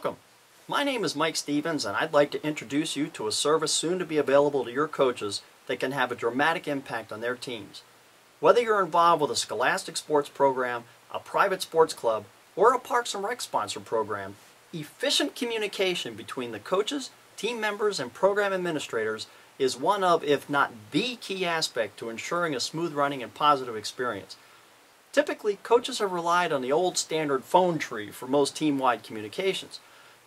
Welcome. My name is Mike Stevens, and I'd like to introduce you to a service soon to be available to your coaches that can have a dramatic impact on their teams. Whether you're involved with a scholastic sports program, a private sports club, or a Parks and Rec sponsored program, efficient communication between the coaches, team members, and program administrators is one of, if not the key aspect to ensuring a smooth running and positive experience. Typically, coaches have relied on the old standard phone tree for most team-wide communications,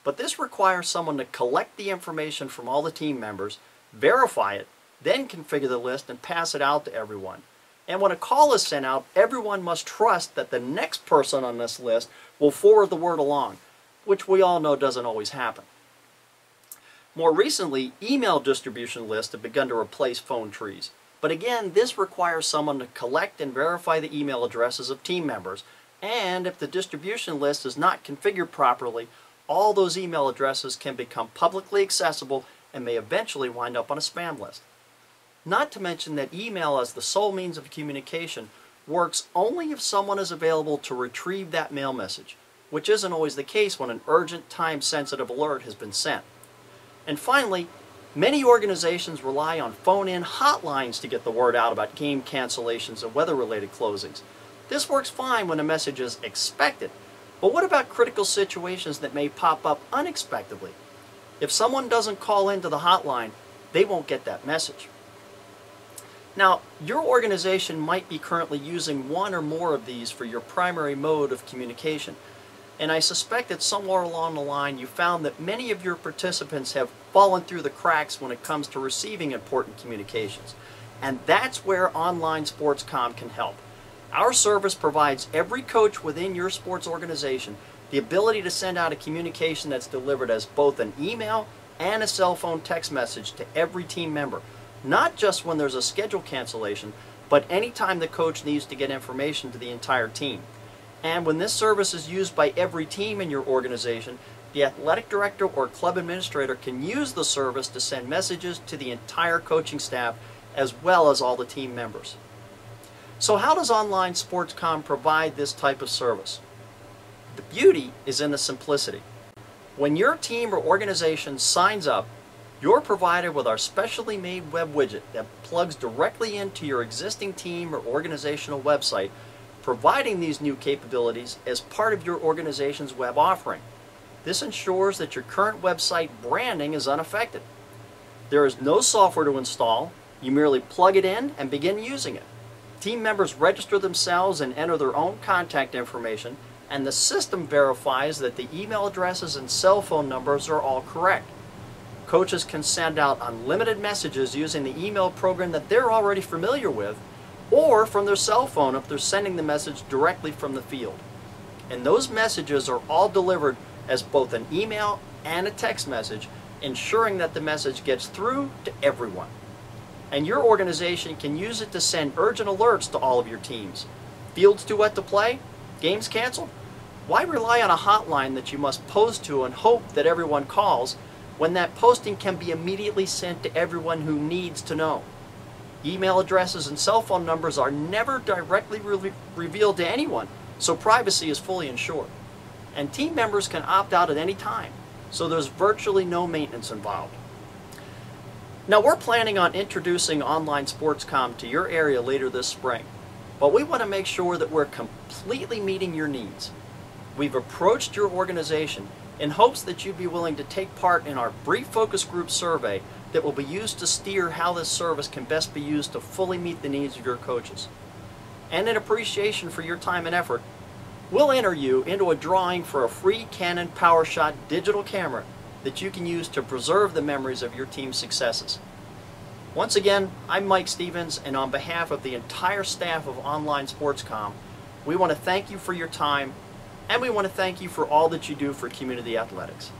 but this requires someone to collect the information from all the team members, verify it, then configure the list and pass it out to everyone. And when a call is sent out, everyone must trust that the next person on this list will forward the word along, which we all know doesn't always happen. More recently, email distribution lists have begun to replace phone trees. But again, this requires someone to collect and verify the email addresses of team members, and if the distribution list is not configured properly, all those email addresses can become publicly accessible and may eventually wind up on a spam list. Not to mention that email as the sole means of communication works only if someone is available to retrieve that mail message, which isn't always the case when an urgent, time-sensitive alert has been sent. And finally, many organizations rely on phone-in hotlines to get the word out about game cancellations and weather-related closings. This works fine when a message is expected, but what about critical situations that may pop up unexpectedly? If someone doesn't call into the hotline, they won't get that message. Now, your organization might be currently using one or more of these for your primary mode of communication. And I suspect that somewhere along the line you found that many of your participants have fallen through the cracks when it comes to receiving important communications. And that's where Online Sports Comm can help. Our service provides every coach within your sports organization the ability to send out a communication that's delivered as both an email and a cell phone text message to every team member. Not just when there's a schedule cancellation, but anytime the coach needs to get information to the entire team. And when this service is used by every team in your organization, the athletic director or club administrator can use the service to send messages to the entire coaching staff as well as all the team members. So how does Online Sports Comm provide this type of service? The beauty is in the simplicity. When your team or organization signs up, you're provided with our specially made web widget that plugs directly into your existing team or organizational website, providing these new capabilities as part of your organization's web offering. This ensures that your current website branding is unaffected. There is no software to install. You merely plug it in and begin using it. Team members register themselves and enter their own contact information, and the system verifies that the email addresses and cell phone numbers are all correct. Coaches can send out unlimited messages using the email program that they're already familiar with, or from their cell phone if they're sending the message directly from the field. And those messages are all delivered as both an email and a text message, ensuring that the message gets through to everyone. And your organization can use it to send urgent alerts to all of your teams. Field's too wet to play? Games canceled? Why rely on a hotline that you must post to and hope that everyone calls when that posting can be immediately sent to everyone who needs to know? Email addresses and cell phone numbers are never directly revealed to anyone, so privacy is fully ensured. And team members can opt out at any time, so there's virtually no maintenance involved. Now, we're planning on introducing Online Sports Comm to your area later this spring, but we want to make sure that we're completely meeting your needs. We've approached your organization in hopes that you'd be willing to take part in our brief focus group survey that will be used to steer how this service can best be used to fully meet the needs of your coaches. And in appreciation for your time and effort, we'll enter you into a drawing for a free Canon PowerShot digital camera that you can use to preserve the memories of your team's successes. Once again, I'm Mike Stevens, and on behalf of the entire staff of Online Sports Comm, we want to thank you for your time, and we want to thank you for all that you do for community athletics.